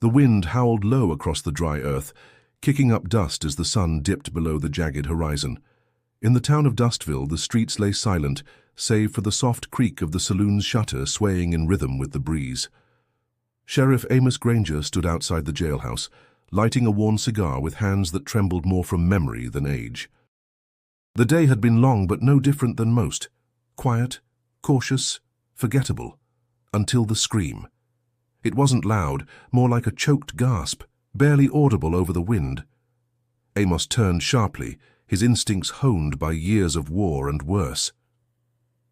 The wind howled low across the dry earth, kicking up dust as the sun dipped below the jagged horizon. In the town of Dustville, the streets lay silent, save for the soft creak of the saloon's shutter swaying in rhythm with the breeze. Sheriff Amos Granger stood outside the jailhouse, lighting a worn cigar with hands that trembled more from memory than age. The day had been long but no different than most. Quiet, cautious, forgettable. Until the scream. It wasn't loud, more like a choked gasp, barely audible over the wind. Amos turned sharply, his instincts honed by years of war and worse.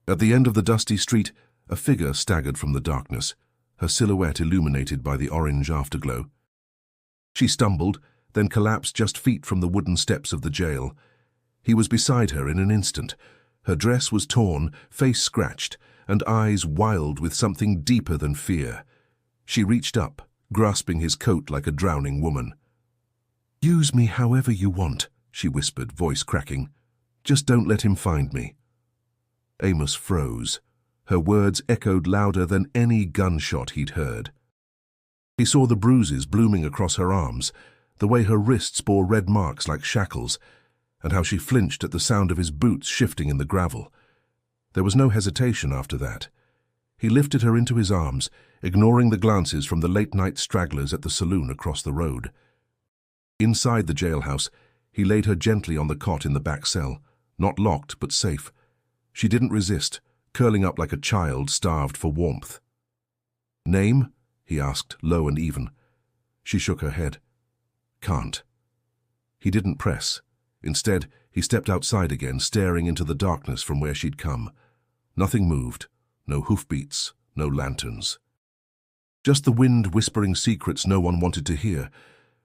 At the end of the dusty street, a figure staggered from the darkness, her silhouette illuminated by the orange afterglow. She stumbled, then collapsed just feet from the wooden steps of the jail. He was beside her in an instant. Her dress was torn, face scratched, and eyes wild with something deeper than fear. She reached up, grasping his coat like a drowning woman. "Use me however you want," she whispered, voice cracking. "Just don't let him find me." Amos froze. Her words echoed louder than any gunshot he'd heard. He saw the bruises blooming across her arms, the way her wrists bore red marks like shackles, and how she flinched at the sound of his boots shifting in the gravel. There was no hesitation after that. He lifted her into his arms, ignoring the glances from the late-night stragglers at the saloon across the road. Inside the jailhouse, he laid her gently on the cot in the back cell, not locked but safe. She didn't resist, curling up like a child starved for warmth. "Name?" he asked, low and even. She shook her head. "Can't." He didn't press. Instead, he stepped outside again, staring into the darkness from where she'd come. Nothing moved. No hoofbeats, no lanterns. Just the wind whispering secrets no one wanted to hear.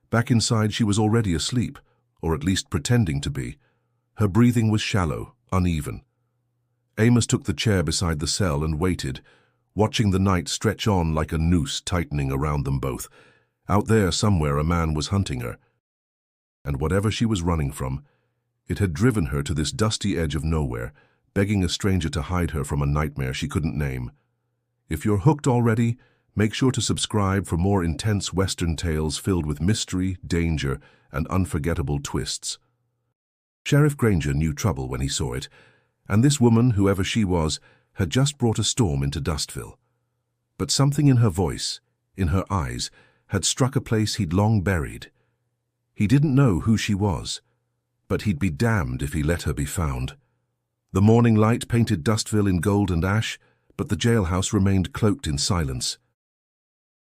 Back inside, she was already asleep, or at least pretending to be. Her breathing was shallow, uneven. Amos took the chair beside the cell and waited, watching the night stretch on like a noose tightening around them both. Out there somewhere a man was hunting her. And whatever she was running from, it had driven her to this dusty edge of nowhere, begging a stranger to hide her from a nightmare she couldn't name. If you're hooked already, make sure to subscribe for more intense Western tales filled with mystery, danger, and unforgettable twists. Sheriff Granger knew trouble when he saw it, and this woman, whoever she was, had just brought a storm into Dustville. But something in her voice, in her eyes, had struck a place he'd long buried. He didn't know who she was, but he'd be damned if he let her be found. The morning light painted Dustville in gold and ash, but the jailhouse remained cloaked in silence.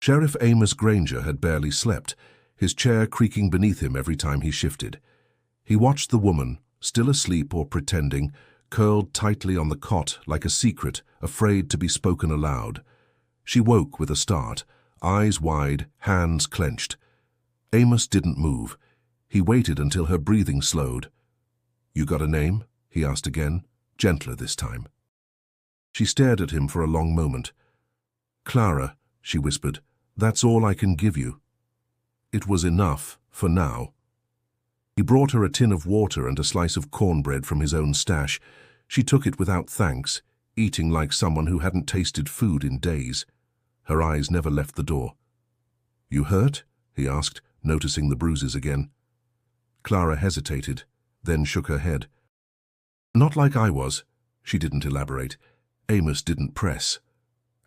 Sheriff Amos Granger had barely slept, his chair creaking beneath him every time he shifted. He watched the woman, still asleep or pretending, curled tightly on the cot like a secret, afraid to be spoken aloud. She woke with a start, eyes wide, hands clenched. Amos didn't move. He waited until her breathing slowed. "You got a name?" he asked again, gentler this time. She stared at him for a long moment. "Clara," she whispered, "that's all I can give you." It was enough, for now. He brought her a tin of water and a slice of cornbread from his own stash. She took it without thanks, eating like someone who hadn't tasted food in days. Her eyes never left the door. "You hurt?" he asked, noticing the bruises again. Clara hesitated, then shook her head. "Not like I was." She didn't elaborate. Amos didn't press.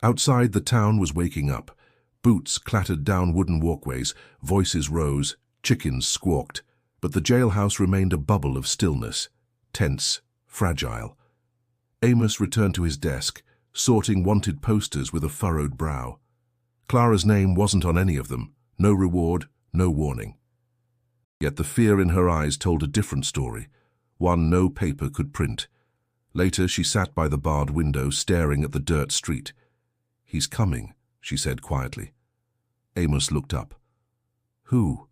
Outside, the town was waking up. Boots clattered down wooden walkways, voices rose, chickens squawked, but the jailhouse remained a bubble of stillness, tense, fragile. Amos returned to his desk, sorting wanted posters with a furrowed brow. Clara's name wasn't on any of them, no reward, no warning. Yet the fear in her eyes told a different story, one no paper could print. Later, she sat by the barred window, staring at the dirt street. "He's coming," she said quietly. Amos looked up. "Who?"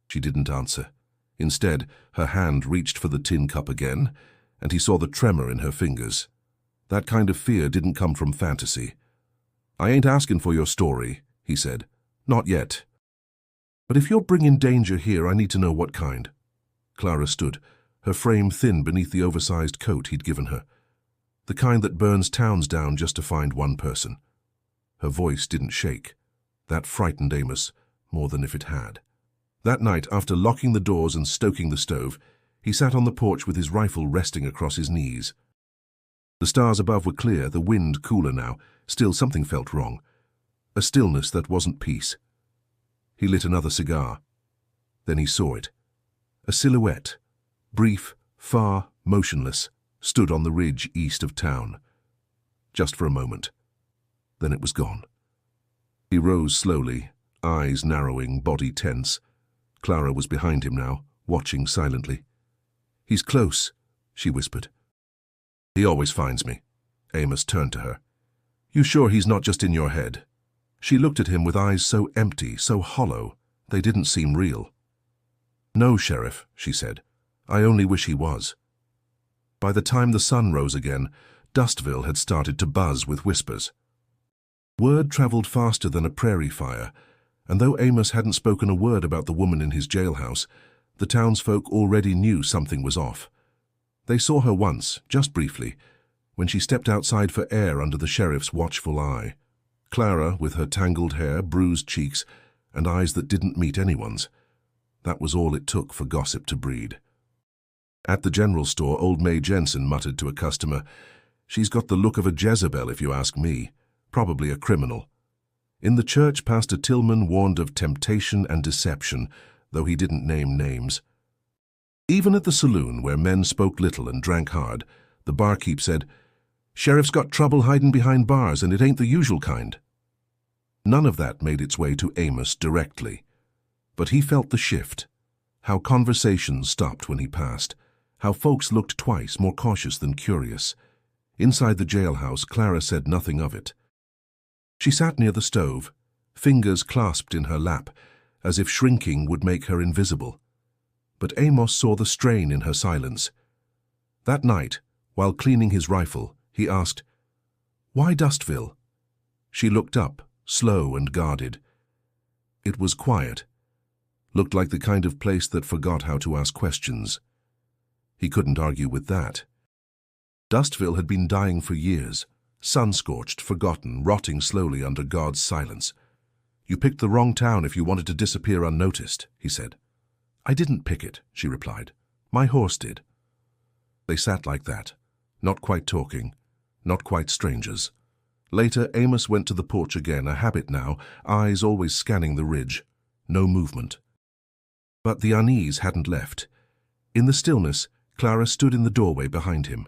She didn't answer. Instead, her hand reached for the tin cup again, and he saw the tremor in her fingers. That kind of fear didn't come from fantasy. "I ain't asking for your story," he said. "Not yet. But if you're bringing danger here, I need to know what kind." Clara stood, her frame thin beneath the oversized coat he'd given her. The kind that burns towns down just to find one person. Her voice didn't shake. That frightened Amos, more than if it had. That night, after locking the doors and stoking the stove, he sat on the porch with his rifle resting across his knees. The stars above were clear, the wind cooler now. Still, something felt wrong. A stillness that wasn't peace. He lit another cigar. Then he saw it. A silhouette, brief, far, motionless, stood on the ridge east of town. Just for a moment. Then it was gone. He rose slowly, eyes narrowing, body tense. Clara was behind him now, watching silently. "He's close," she whispered. "He always finds me." Amos turned to her. "You sure he's not just in your head?" She looked at him with eyes so empty, so hollow, they didn't seem real. "No, Sheriff," she said. "I only wish he was." By the time the sun rose again, Dustville had started to buzz with whispers. Word traveled faster than a prairie fire, and though Amos hadn't spoken a word about the woman in his jailhouse, the townsfolk already knew something was off. They saw her once, just briefly, when she stepped outside for air under the sheriff's watchful eye. Clara, with her tangled hair, bruised cheeks, and eyes that didn't meet anyone's. That was all it took for gossip to breed. At the general store, old May Jensen muttered to a customer, "She's got the look of a Jezebel, if you ask me. Probably a criminal." In the church, Pastor Tillman warned of temptation and deception, though he didn't name names. Even at the saloon, where men spoke little and drank hard, the barkeep said, "Sheriff's got trouble hiding behind bars, and it ain't the usual kind." None of that made its way to Amos directly. But he felt the shift. How conversations stopped when he passed. How folks looked twice, more cautious than curious. Inside the jailhouse, Clara said nothing of it. She sat near the stove, fingers clasped in her lap, as if shrinking would make her invisible. But Amos saw the strain in her silence. That night, while cleaning his rifle, he asked, "Why Dustville?" She looked up, slow and guarded. It was quiet. Looked like the kind of place that forgot how to ask questions. He couldn't argue with that. Dustville had been dying for years, sun-scorched, forgotten, rotting slowly under God's silence. "You picked the wrong town if you wanted to disappear unnoticed," he said. "I didn't pick it," she replied. "My horse did." They sat like that, not quite talking, not quite strangers. Later, Amos went to the porch again, a habit now, eyes always scanning the ridge. No movement. But the unease hadn't left. In the stillness, Clara stood in the doorway behind him.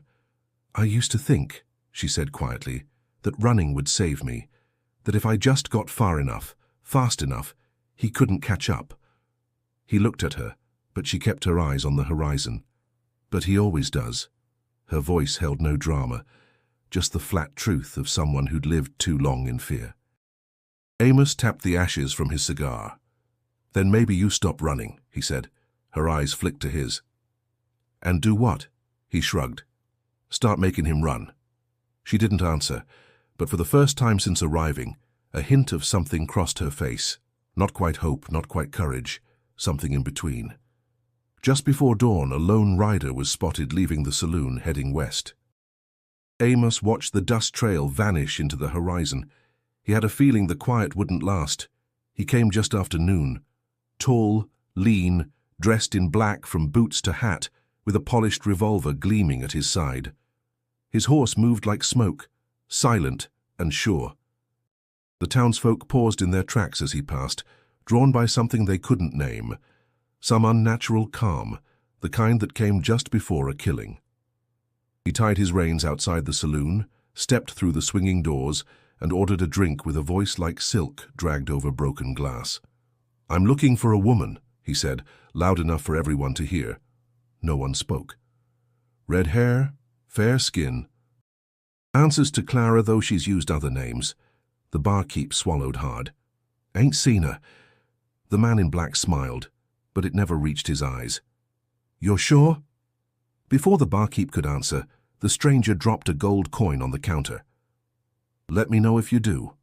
"I used to think," she said quietly, "that running would save me, that if I just got far enough, fast enough, he couldn't catch up." He looked at her, but she kept her eyes on the horizon. "But he always does." Her voice held no drama, just the flat truth of someone who'd lived too long in fear. Amos tapped the ashes from his cigar. "Then maybe you stop running," he said. Her eyes flicked to his. "And do what?" He shrugged. "Start making him run." She didn't answer, but for the first time since arriving, a hint of something crossed her face. Not quite hope, not quite courage, something in between. Just before dawn, a lone rider was spotted leaving the saloon, heading west. Amos watched the dust trail vanish into the horizon. He had a feeling the quiet wouldn't last. He came just after noon. Tall, lean, dressed in black from boots to hat, with a polished revolver gleaming at his side. His horse moved like smoke, silent and sure. The townsfolk paused in their tracks as he passed, drawn by something they couldn't name, some unnatural calm, the kind that came just before a killing. He tied his reins outside the saloon, stepped through the swinging doors, and ordered a drink with a voice like silk dragged over broken glass. "I'm looking for a woman," he said, loud enough for everyone to hear. No one spoke. "Red hair, fair skin." Answers to Clara, though she's used other names. The barkeep swallowed hard. "Ain't seen her." The man in black smiled, but it never reached his eyes. "You're sure?" Before the barkeep could answer, the stranger dropped a gold coin on the counter. "Let me know if you do."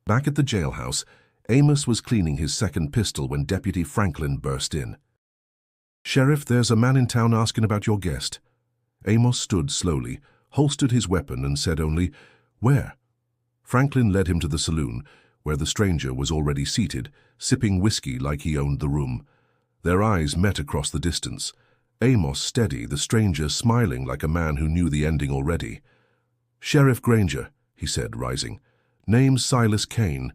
Back at the jailhouse, Amos was cleaning his second pistol when Deputy Franklin burst in. "Sheriff, there's a man in town asking about your guest." Amos stood slowly, holstered his weapon, and said only, "Where?" Franklin led him to the saloon, where the stranger was already seated, sipping whiskey like he owned the room. Their eyes met across the distance. Amos steady, the stranger smiling like a man who knew the ending already. "Sheriff Granger," he said, rising. "Name's Silas Kane.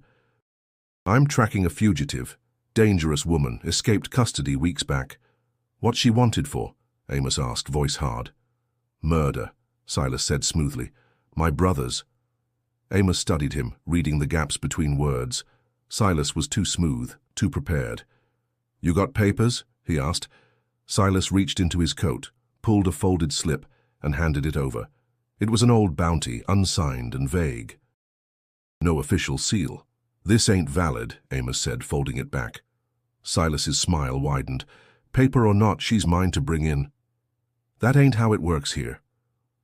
I'm tracking a fugitive. Dangerous woman, escaped custody weeks back." "What's she wanted for?" Amos asked, voice hard. "Murder," Silas said smoothly. "My brother's." Amos studied him, reading the gaps between words. Silas was too smooth, too prepared. "You got papers?" he asked. Silas reached into his coat, pulled a folded slip, and handed it over. It was an old bounty, unsigned and vague. "No official seal." "This ain't valid," Amos said, folding it back. Silas's smile widened. "Paper or not, she's mine to bring in." "That ain't how it works here."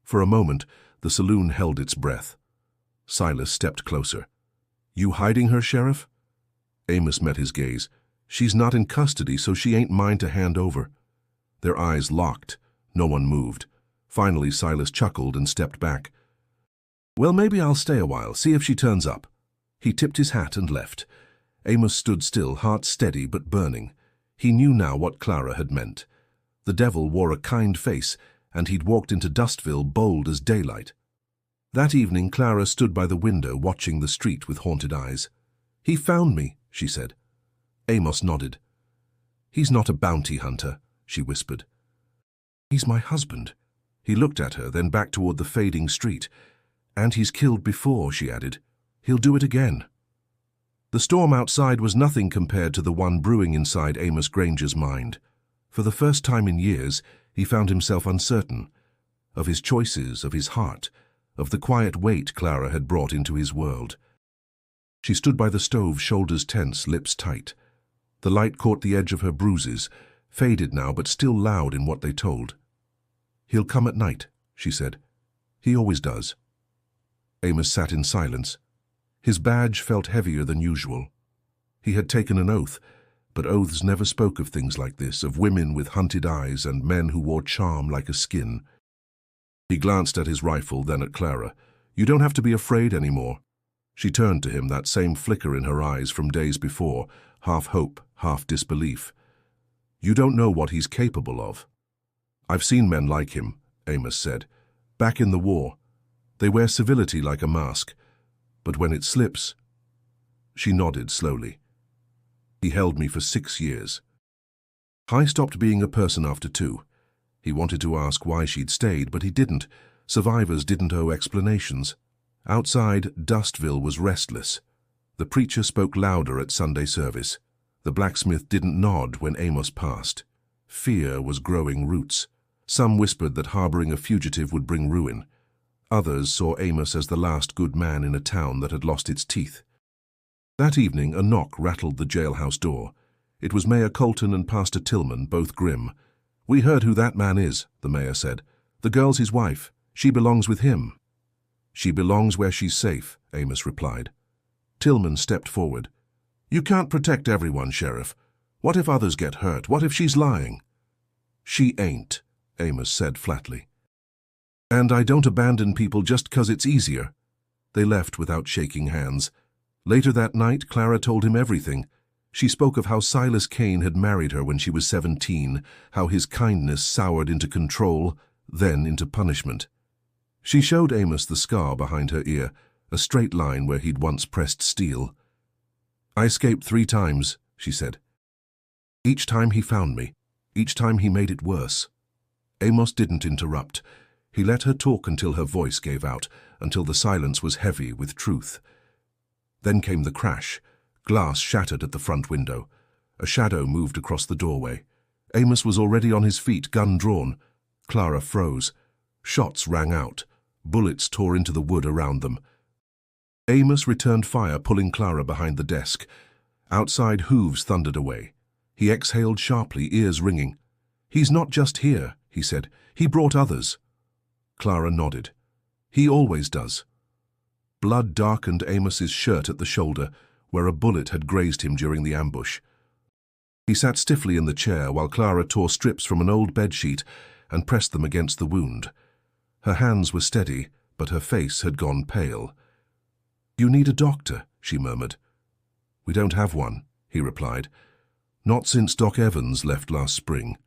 For a moment, the saloon held its breath. Silas stepped closer. "You hiding her, Sheriff?" Amos met his gaze. "She's not in custody, so she ain't mine to hand over." Their eyes locked. No one moved. Finally, Silas chuckled and stepped back. "Well, maybe I'll stay a while, see if she turns up." He tipped his hat and left. Amos stood still, heart steady but burning. He knew now what Clara had meant. The devil wore a kind face, and he'd walked into Dustville bold as daylight. That evening, Clara stood by the window watching the street with haunted eyes. "He found me," she said. Amos nodded. "He's not a bounty hunter," she whispered. "He's my husband." He looked at her, then back toward the fading street. "And he's killed before," she added. "He'll do it again." The storm outside was nothing compared to the one brewing inside Amos Granger's mind. For the first time in years, he found himself uncertain of his choices, of his heart, of the quiet weight Clara had brought into his world. She stood by the stove, shoulders tense, lips tight. The light caught the edge of her bruises, faded now but still loud in what they told. "He'll come at night," she said. "He always does." Amos sat in silence. His badge felt heavier than usual. He had taken an oath, but oaths never spoke of things like this, of women with hunted eyes and men who wore charm like a skin. He glanced at his rifle, then at Clara. "You don't have to be afraid anymore." She turned to him, that same flicker in her eyes from days before, half hope, half disbelief. "You don't know what he's capable of." "I've seen men like him," Amos said. "Back in the war. They wear civility like a mask. But when it slips—" She nodded slowly. "He held me for 6 years. I stopped being a person after 2. He wanted to ask why she'd stayed, but he didn't. Survivors didn't owe explanations. Outside, Dustville was restless. The preacher spoke louder at Sunday service. The blacksmith didn't nod when Amos passed. Fear was growing roots. Some whispered that harboring a fugitive would bring ruin. Others saw Amos as the last good man in a town that had lost its teeth. That evening, a knock rattled the jailhouse door. It was Mayor Colton and Pastor Tillman, both grim. "We heard who that man is," the mayor said. "The girl's his wife. She belongs with him." "She belongs where she's safe," Amos replied. Tillman stepped forward. "You can't protect everyone, Sheriff. What if others get hurt? What if she's lying?" "She ain't," Amos said flatly. "And I don't abandon people just 'cause it's easier." They left without shaking hands. Later that night, Clara told him everything. She spoke of how Silas Kane had married her when she was 17, how his kindness soured into control, then into punishment. She showed Amos the scar behind her ear, a straight line where he'd once pressed steel. "I escaped 3 times, she said. "Each time he found me. Each time he made it worse." Amos didn't interrupt. He let her talk until her voice gave out, until the silence was heavy with truth. Then came the crash. Glass shattered at the front window. A shadow moved across the doorway. Amos was already on his feet, gun drawn. Clara froze. Shots rang out. Bullets tore into the wood around them. Amos returned fire, pulling Clara behind the desk. Outside, hooves thundered away. He exhaled sharply, ears ringing. "He's not just here," he said. "He brought others." Clara nodded. "He always does." Blood darkened Amos's shirt at the shoulder, where a bullet had grazed him during the ambush. He sat stiffly in the chair while Clara tore strips from an old bedsheet and pressed them against the wound. Her hands were steady, but her face had gone pale. "You need a doctor," she murmured. "We don't have one," he replied. "Not since Doc Evans left last spring."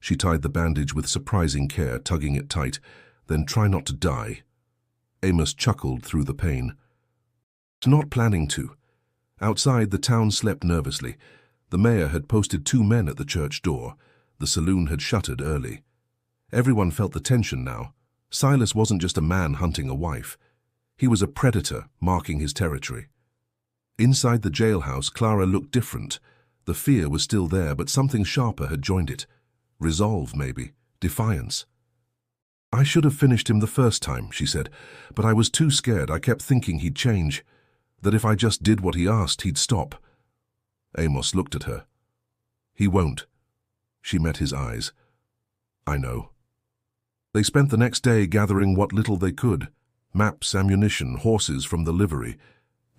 She tied the bandage with surprising care, tugging it tight. "Then try not to die." Amos chuckled through the pain. Not planning to. Outside, the town slept nervously. The mayor had posted 2 men at the church door. The saloon had shuttered early. Everyone felt the tension now. Silas wasn't just a man hunting a wife. He was a predator marking his territory. Inside the jailhouse, Clara looked different. The fear was still there, but something sharper had joined it. Resolve, maybe. Defiance. "I should have finished him the first time," she said, "but I was too scared. I kept thinking he'd change. That if I just did what he asked, he'd stop." Amos looked at her. "He won't." She met his eyes. "I know." They spent the next day gathering what little they could. Maps, ammunition, horses from the livery.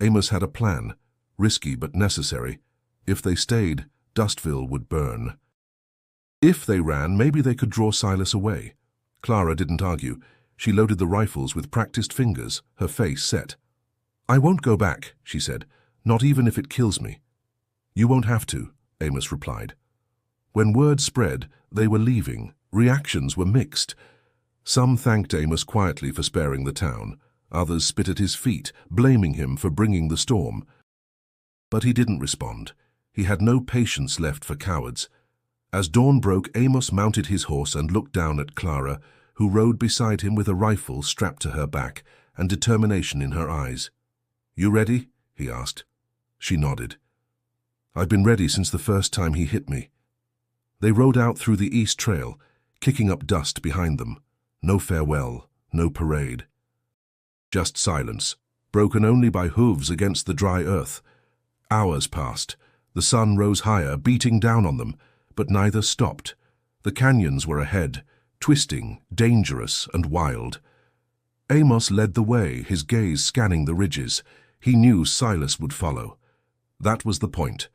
Amos had a plan, risky but necessary. If they stayed, Dustville would burn. If they ran, maybe they could draw Silas away. Clara didn't argue. She loaded the rifles with practiced fingers, her face set. "I won't go back," she said, "not even if it kills me." "You won't have to," Amos replied. When word spread, they were leaving. Reactions were mixed. Some thanked Amos quietly for sparing the town. Others spit at his feet, blaming him for bringing the storm. But he didn't respond. He had no patience left for cowards. As dawn broke, Amos mounted his horse and looked down at Clara, who rode beside him with a rifle strapped to her back and determination in her eyes. "You ready?" he asked. She nodded. "I've been ready since the first time he hit me." They rode out through the East Trail, kicking up dust behind them. No farewell, no parade. Just silence, broken only by hooves against the dry earth. Hours passed. The sun rose higher, beating down on them, but neither stopped. The canyons were ahead, twisting, dangerous, and wild. Amos led the way, his gaze scanning the ridges. He knew Silas would follow. That was the point.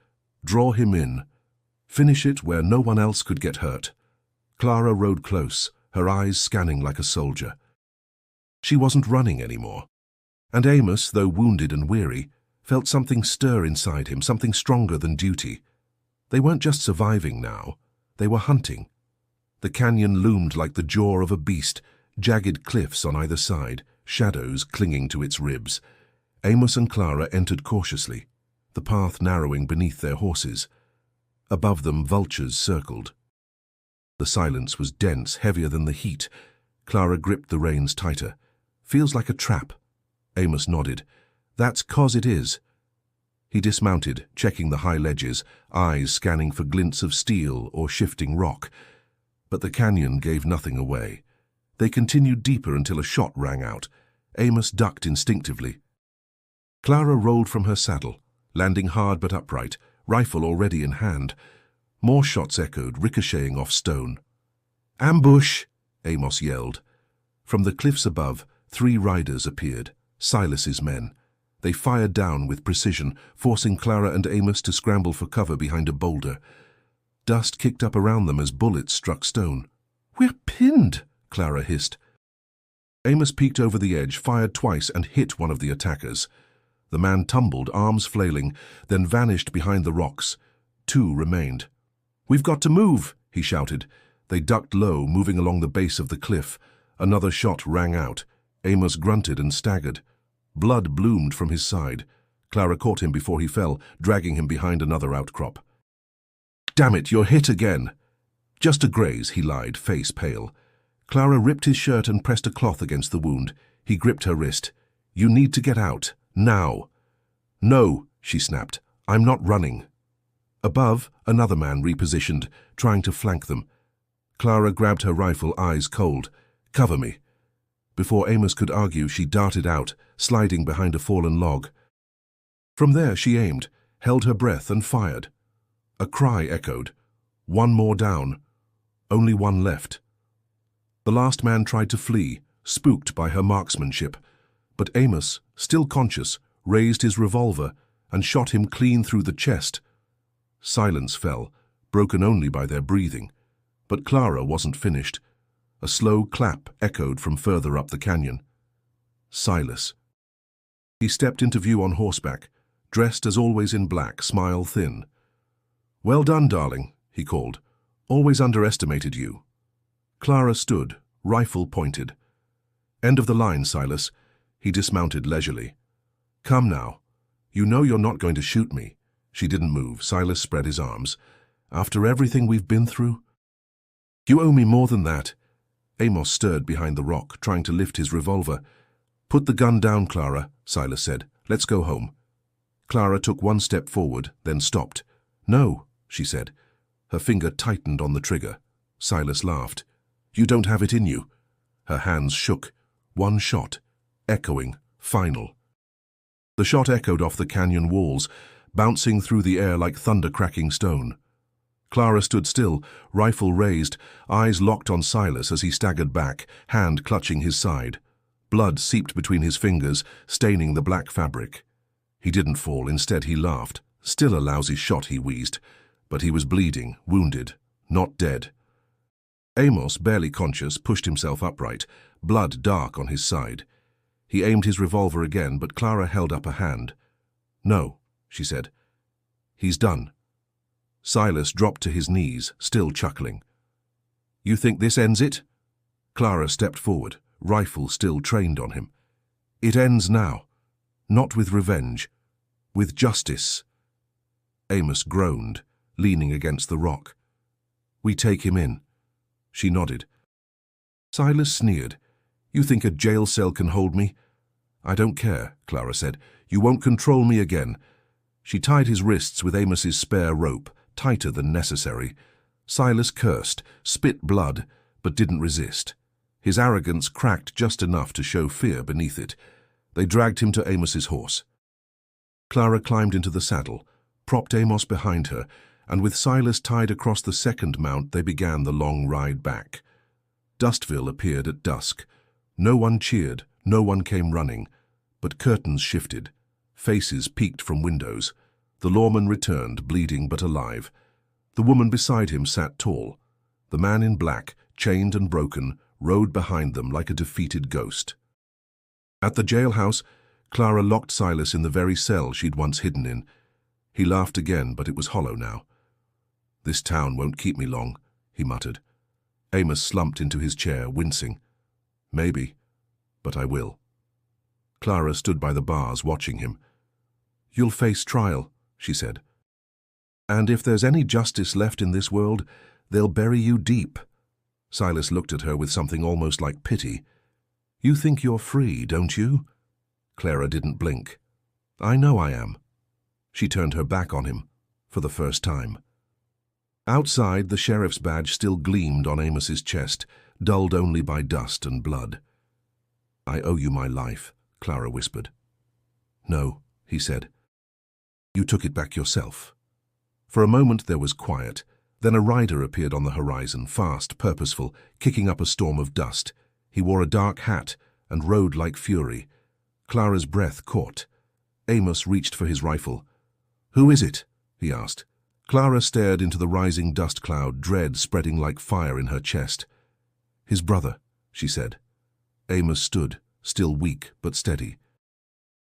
Draw him in. Finish it where no one else could get hurt. Clara rode close, her eyes scanning like a soldier. She wasn't running anymore. And Amos, though wounded and weary, felt something stir inside him, something stronger than duty. They weren't just surviving now. They were hunting. The canyon loomed like the jaw of a beast, jagged cliffs on either side, shadows clinging to its ribs. Amos and Clara entered cautiously, the path narrowing beneath their horses. Above them, vultures circled. The silence was dense, heavier than the heat. Clara gripped the reins tighter. "Feels like a trap." Amos nodded. "That's 'cause it is." He dismounted, checking the high ledges, eyes scanning for glints of steel or shifting rock. But the canyon gave nothing away. They continued deeper until a shot rang out. Amos ducked instinctively. Clara rolled from her saddle, landing hard but upright, rifle already in hand. More shots echoed, ricocheting off stone. "Ambush!" Amos yelled. From the cliffs above, 3 riders appeared, Silas's men. They fired down with precision, forcing Clara and Amos to scramble for cover behind a boulder. Dust kicked up around them as bullets struck stone. "We're pinned!" Clara hissed. Amos peeked over the edge, fired twice, and hit one of the attackers. The man tumbled, arms flailing, then vanished behind the rocks. 2 remained. "We've got to move!" he shouted. They ducked low, moving along the base of the cliff. Another shot rang out. Amos grunted and staggered. Blood bloomed from his side. Clara caught him before he fell, dragging him behind another outcrop. "Damn it, you're hit again!" "Just a graze," he lied, face pale. Clara ripped his shirt and pressed a cloth against the wound. He gripped her wrist. "You need to get out. Now." "No," she snapped. "I'm not running." Above, another man repositioned, trying to flank them. Clara grabbed her rifle, eyes cold. "Cover me." Before Amos could argue, she darted out, sliding behind a fallen log. From there she aimed, held her breath and fired. A cry echoed. 1 more down. Only 1 left. The last man tried to flee, spooked by her marksmanship. But Amos, still conscious, raised his revolver and shot him clean through the chest. Silence fell, broken only by their breathing. But Clara wasn't finished. A slow clap echoed from further up the canyon. Silas. He stepped into view on horseback, dressed as always in black, smile thin. "Well done, darling," he called. "Always underestimated you." Clara stood, rifle pointed. "End of the line, Silas." He dismounted leisurely. "Come now. You know you're not going to shoot me." She didn't move. Silas spread his arms. "After everything we've been through?" "You owe me more than that." Amos stirred behind the rock, trying to lift his revolver. "Put the gun down, Clara," Silas said. "Let's go home." Clara took one step forward, then stopped. "No," she said. Her finger tightened on the trigger. Silas laughed. "You don't have it in you." Her hands shook. One shot. Echoing. Final. The shot echoed off the canyon walls, bouncing through the air like thunder cracking stone. Clara stood still, rifle raised, eyes locked on Silas as he staggered back, hand clutching his side. Blood seeped between his fingers, staining the black fabric. He didn't fall. Instead, he laughed. "Still a lousy shot," he wheezed. But he was bleeding, wounded, not dead. Amos, barely conscious, pushed himself upright, blood dark on his side. He aimed his revolver again, but Clara held up a hand. "No," she said. "He's done." Silas dropped to his knees, still chuckling. "You think this ends it?" Clara stepped forward, rifle still trained on him. "It ends now. Not with revenge. With justice." Amos groaned, leaning against the rock. "We take him in." She nodded. Silas sneered. "You think a jail cell can hold me?" "I don't care," Clara said. "You won't control me again." She tied his wrists with Amos's spare rope, tighter than necessary. Silas cursed, spit blood, but didn't resist. His arrogance cracked just enough to show fear beneath it. They dragged him to Amos's horse. Clara climbed into the saddle, propped Amos behind her, and with Silas tied across the second mount, they began the long ride back. Dustville appeared at dusk. No one cheered, no one came running, but curtains shifted. Faces peeked from windows. The lawman returned, bleeding but alive. The woman beside him sat tall. The man in black, chained and broken, rode behind them like a defeated ghost. At the jailhouse, Clara locked Silas in the very cell she'd once hidden in. He laughed again, but it was hollow now. "This town won't keep me long," he muttered. Amos slumped into his chair, wincing. "Maybe, but I will." Clara stood by the bars, watching him. "You'll face trial," she said. "And if there's any justice left in this world, they'll bury you deep." Silas looked at her with something almost like pity. "You think you're free, don't you?" Clara didn't blink. "I know I am." She turned her back on him, for the first time. Outside, the sheriff's badge still gleamed on Amos's chest, dulled only by dust and blood. "I owe you my life," Clara whispered. "No," he said. "You took it back yourself." For a moment there was quiet. Then a rider appeared on the horizon, fast, purposeful, kicking up a storm of dust. He wore a dark hat and rode like fury. Clara's breath caught. Amos reached for his rifle. "Who is it?" he asked. Clara stared into the rising dust cloud, dread spreading like fire in her chest. "His brother," she said. Amos stood, still weak but steady.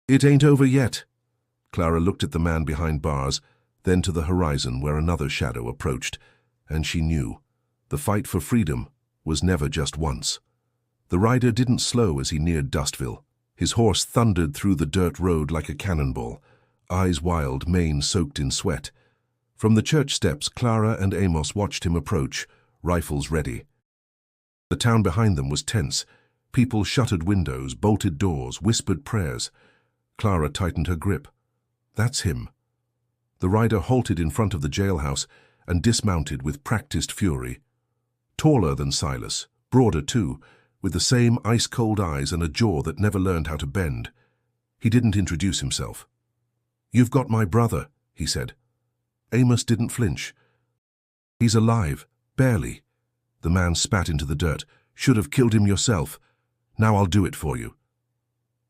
"It ain't over yet." Clara looked at the man behind bars, then to the horizon where another shadow approached, and she knew. The fight for freedom was never just once. The rider didn't slow as he neared Dustville. His horse thundered through the dirt road like a cannonball, eyes wild, mane soaked in sweat. From the church steps, Clara and Amos watched him approach, rifles ready. The town behind them was tense. People shuttered windows, bolted doors, whispered prayers. Clara tightened her grip. "That's him." The rider halted in front of the jailhouse and dismounted with practiced fury. Taller than Silas, broader too, with the same ice-cold eyes and a jaw that never learned how to bend. He didn't introduce himself. "You've got my brother," he said. Amos didn't flinch. "He's alive, barely." The man spat into the dirt. "Should have killed him yourself. Now I'll do it for you."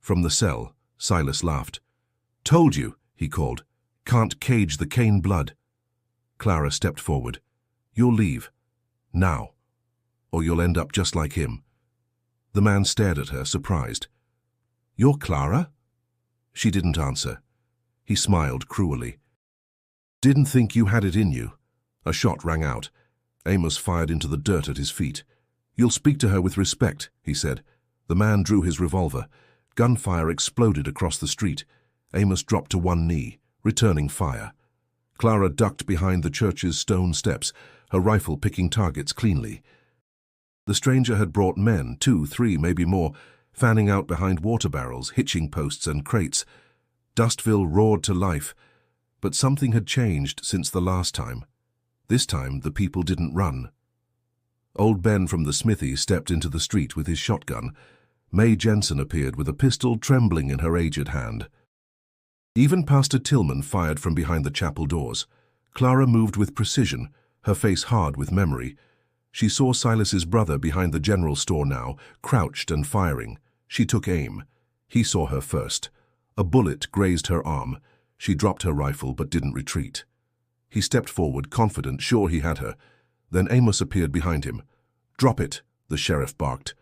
From the cell, Silas laughed. "Told you," he called. "Can't cage the Cain blood." Clara stepped forward. "You'll leave. Now. Or you'll end up just like him." The man stared at her, surprised. "You're Clara?" She didn't answer. He smiled cruelly. Didn't think you had it in you. A shot rang out. Amos fired into the dirt at his feet. You'll speak to her with respect, he said. The man drew his revolver. Gunfire exploded across the street. Amos dropped to one knee, returning fire. Clara ducked behind the church's stone steps, her rifle picking targets cleanly. The stranger had brought men, 2, 3, maybe more, fanning out behind water barrels, hitching posts and crates. Dustville roared to life, but something had changed since the last time. This time, the people didn't run. Old Ben from the smithy stepped into the street with his shotgun. May Jensen appeared with a pistol trembling in her aged hand. Even Pastor Tillman fired from behind the chapel doors. Clara moved with precision, her face hard with memory. She saw Silas's brother behind the general store now, crouched and firing. She took aim. He saw her first. A bullet grazed her arm. She dropped her rifle but didn't retreat. He stepped forward, confident, sure he had her. Then Amos appeared behind him. "Drop it," the sheriff barked.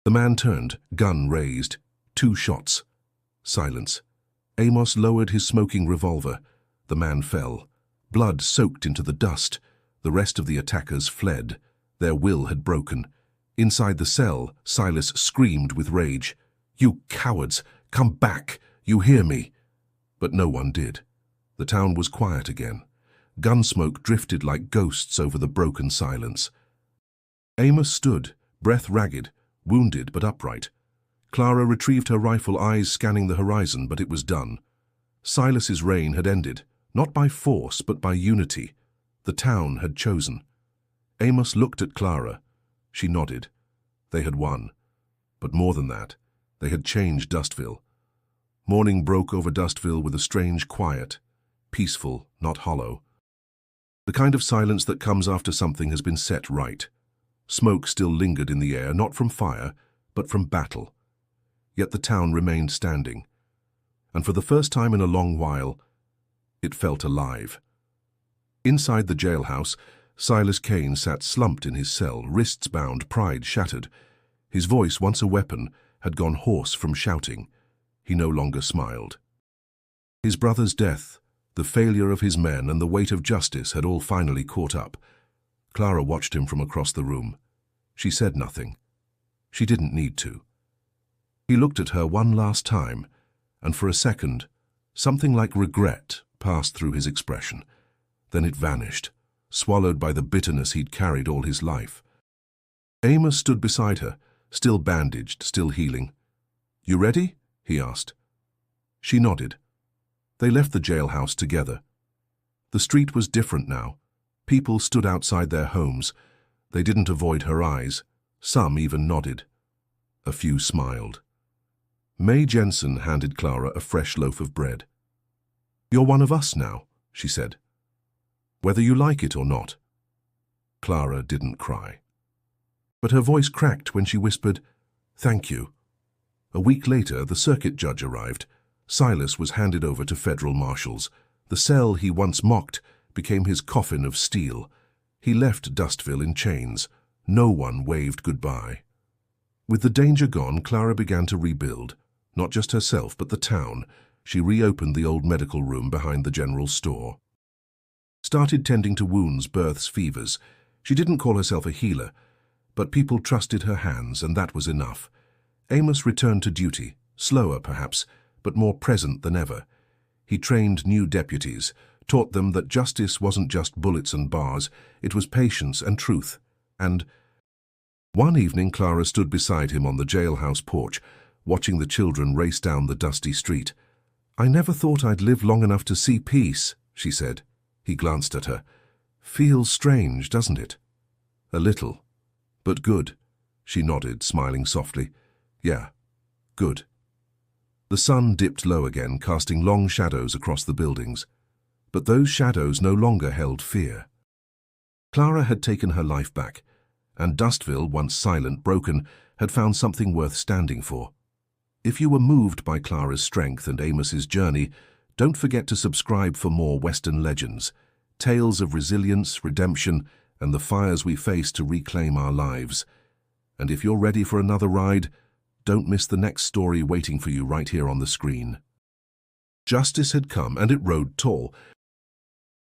The man turned, gun raised. 2 shots. Silence. Amos lowered his smoking revolver. The man fell. Blood soaked into the dust. The rest of the attackers fled. Their will had broken. Inside the cell, Silas screamed with rage. "You cowards! Come back! You hear me!" But no one did. The town was quiet again. Gunsmoke drifted like ghosts over the broken silence. Amos stood, breath ragged, wounded but upright. Clara retrieved her rifle, eyes scanning the horizon, but it was done. Silas's reign had ended, not by force but by unity. The town had chosen. Amos looked at Clara. She nodded. They had won. But more than that, they had changed Dustville. Morning broke over Dustville with a strange quiet, peaceful, not hollow. The kind of silence that comes after something has been set right. Smoke still lingered in the air, not from fire, but from battle. Yet the town remained standing. And for the first time in a long while, it felt alive. Inside the jailhouse, Silas Kane sat slumped in his cell, wrists bound, pride shattered. His voice, once a weapon, had gone hoarse from shouting. He no longer smiled. His brother's death, the failure of his men, and the weight of justice had all finally caught up. Clara watched him from across the room. She said nothing. She didn't need to. He looked at her one last time, and for a second, something like regret passed through his expression. Then it vanished, swallowed by the bitterness he'd carried all his life. Amos stood beside her, still bandaged, still healing. "You ready?" he asked. She nodded. They left the jailhouse together. The street was different now. People stood outside their homes. They didn't avoid her eyes. Some even nodded. A few smiled. May Jensen handed Clara a fresh loaf of bread. "You're one of us now," she said. "Whether you like it or not." Clara didn't cry. But her voice cracked when she whispered, "Thank you." A week later, the circuit judge arrived. Silas was handed over to federal marshals. The cell he once mocked became his coffin of steel. He left Dustville in chains. No one waved goodbye. With the danger gone, Clara began to rebuild. Not just herself, but the town. She reopened the old medical room behind the general store. Started tending to wounds, births, fevers. She didn't call herself a healer, but people trusted her hands, and that was enough. Amos returned to duty, slower perhaps, but more present than ever. He trained new deputies, taught them that justice wasn't just bullets and bars, it was patience and truth. And one evening Clara stood beside him on the jailhouse porch, watching the children race down the dusty street. "I never thought I'd live long enough to see peace," she said. He glanced at her. "Feels strange, doesn't it?" "A little. But good." She nodded, smiling softly. "Yeah, good." The sun dipped low again, casting long shadows across the buildings. But those shadows no longer held fear. Clara had taken her life back, and Dustville, once silent, broken, had found something worth standing for. If you were moved by Clara's strength and Amos's journey, don't forget to subscribe for more Western legends, tales of resilience, redemption, and the fires we face to reclaim our lives. And if you're ready for another ride, don't miss the next story waiting for you right here on the screen. Justice had come, and it rode tall.